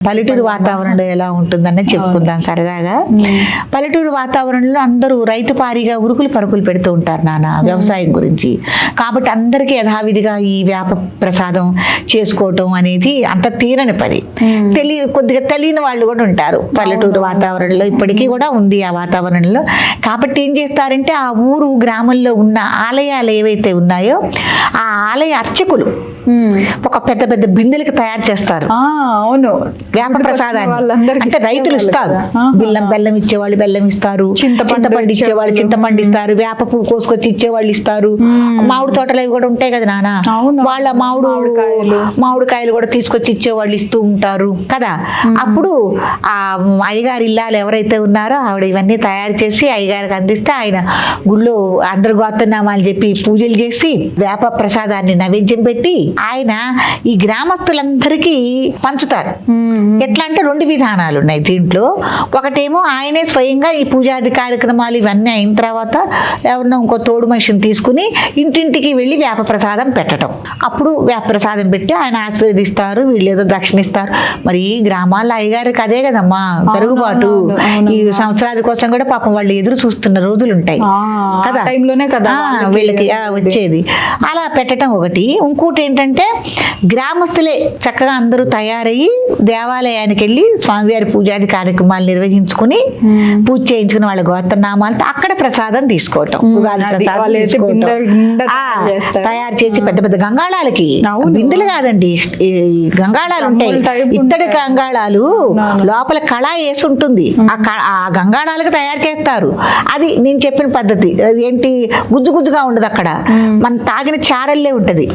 పల్లెటూరు వాతావరణంలో ఎలా ఉంటుందని చెప్పుకుందాం సరదాగా. పల్లెటూరు వాతావరణంలో అందరూ రైతు పారిగా ఉరుకులు పరుగులు పెడుతూ ఉంటారు నాన్న వ్యవసాయం గురించి. కాబట్టి అందరికీ యథావిధిగా ఈ వేప ప్రసాదం చేసుకోవటం అనేది అంత తీరని పని. కొద్దిగా తెలియని వాళ్ళు కూడా ఉంటారు పల్లెటూరు వాతావరణంలో, ఇప్పటికీ కూడా ఉంది ఆ వాతావరణంలో. కాబట్టి ఏం చేస్తారంటే ఆ ఊరు గ్రామంలో ఉన్న ఆలయాలు ఏవైతే ఉన్నాయో ఆ ఆలయ అర్చకులు ఒక పెద్ద పెద్ద బిందెలకు తయారు చేస్తారు. అవును, వేప ప్రసాదాన్ని అంటే రైతులు ఇస్తారు. బెల్లం ఇచ్చేవాళ్ళు బెల్లం ఇస్తారు, చింతపండు ఇచ్చేవాళ్ళు చింతపండు ఇస్తారు, వేప పువ్వు కోసుకొచ్చి ఇచ్చేవాళ్ళు ఇస్తారు. మామిడి తోటలు అవి కూడా ఉంటాయి కదా నాన్న, వాళ్ళ మామిడికాయలు కూడా తీసుకొచ్చి ఇచ్చేవాళ్ళు ఇస్తూ ఉంటారు కదా. అప్పుడు ఆ అయ్యగారు ఇల్లాలు ఎవరైతే ఉన్నారో ఆవిడ ఇవన్నీ తయారు చేసి అయ్యగారికి అందిస్తే ఆయన గుళ్ళో అందరు గోత్రనామాలు చెప్పి పూజలు చేసి వేప ప్రసాదాన్ని నైవేద్యం పెట్టి ఆయన ఈ గ్రామస్తులందరికీ పంచుతారు. ఎట్లా అంటే 2 విధానాలు ఉన్నాయి దీంట్లో. ఒకటేమో ఆయనే స్వయంగా ఈ పూజాది కార్యక్రమాలు ఇవన్నీ అయిన తర్వాత ఎవరినో ఇంకో తోడు మనిషిని తీసుకుని ఇంటింటికి వెళ్ళి వేప ప్రసాదం పెట్టడం. అప్పుడు వేప ప్రసాదం పెట్టి ఆయన ఆశీర్వదిస్తారు, వీళ్ళు ఏదో దక్షిణిస్తారు. మరి ఈ గ్రామాల్లో అయ్యగారికి అదే కదమ్మా జరుగుబాటు. ఈ సంవత్సరాది కోసం కూడా పాపం వాళ్ళు ఎదురు చూస్తున్న రోజులు ఉంటాయి కదా, వీళ్ళకి వచ్చేది. అలా పెట్టడం ఒకటి. ఇంకోటి ఏంటంటే గ్రామస్తులే చక్కగా అందరూ తయారయ్యి దేవాలయానికి వెళ్ళి స్వామివారి పూజాది కార్యక్రమాలు నిర్వహించుకుని పూజ చేయించుకుని వాళ్ళ గోత్రనామాలతో అక్కడ ప్రసాదం తీసుకోవటం, ఉగాది ప్రసాదం తీసుకోవటం. తయారు చేసి పెద్ద పెద్ద గంగాళాలకి, బిందులు కాదండి, ఈ గంగాళాలు ఉంటాయి, ఇత్తడి గంగాళాలు, లోపల కళ వేసి ఉంటుంది, ఆ గంగాళాలకు తయారు చేస్తారు. అది నేను చెప్పిన పద్ధతి. ఏంటి గుజ్జు గుజ్జుగా ఉండదు, అక్కడ మనం తాగిన చారల్లే ఉంటది.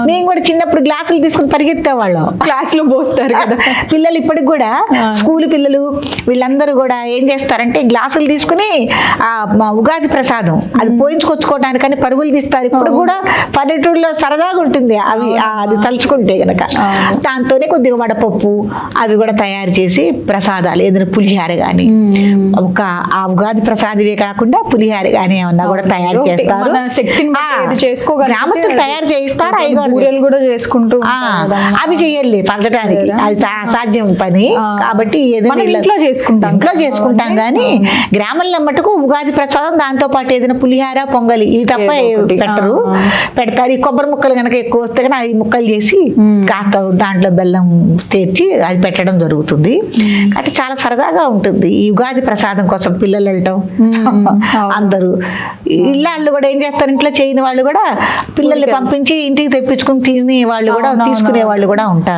మేము కూడా చిన్నప్పుడు గ్లాసులు తీసుకుని పరిగెత్తేవాళ్ళం, క్లాసులో పోస్తారు కదా పిల్లలు. ఇప్పటికి కూడా స్కూల్ పిల్లలు వీళ్ళందరూ కూడా ఏం చేస్తారంటే గ్లాసులు తీసుకుని మా ఉగాది ప్రసాదం అది పోయించుకొచ్చుకోవడానికని పరుగులు తీస్తారు. ఇప్పుడు కూడా పల్లెటూరులో సరదాగా ఉంటుంది అవి, అది తలుచుకుంటే గనక. దాంతోనే కొద్దిగా వడపప్పు అవి కూడా తయారు చేసి ప్రసాదాలు, ఏదైనా పులిహార కానీ, ఒక ఆ ఉగాది ప్రసాదమే కాకుండా పులిహార కానీ ఏమన్నా కూడా తయారు చేస్తారు. గ్రామస్తులు తయారు చేయిస్తారు, అయ్యగారు కూడా చేసుకుంటూ అవి చెయ్యాలి పంచడానికి, అది అసాధ్యం పని. కాబట్టి ఏదైనా ఇంట్లో చేసుకుంటాం కానీ గ్రామంలో మటుకు ఉగాది ప్రసాదం దాంతో పాటు ఏదైనా పులిహార పొంగలి ఇవి తప్ప పెట్టరు. పెడతారు. ఈ కొబ్బరి ముక్కలు కనుక ఎక్కువ వస్తే కానీ అవి ముక్కలు చేసి కాస్త దాంట్లో బెల్లం తెచ్చి అది పెట్టడం జరుగుతుంది. అంటే చాలా సరదాగా ఉంటుంది ఈ ఉగాది ప్రసాదం కోసం పిల్లలు వెళ్ళటం. అందరూ ఇళ్ళు కూడా ఏం చేస్తారు, ఇంట్లో చేయని వాళ్ళు కూడా పిల్లల్ని పంపించి ఇంటికి తెప్పించుకుని తినే వాళ్ళు కూడా తీసుకునే వాళ్ళు కూడా ఉంటారు.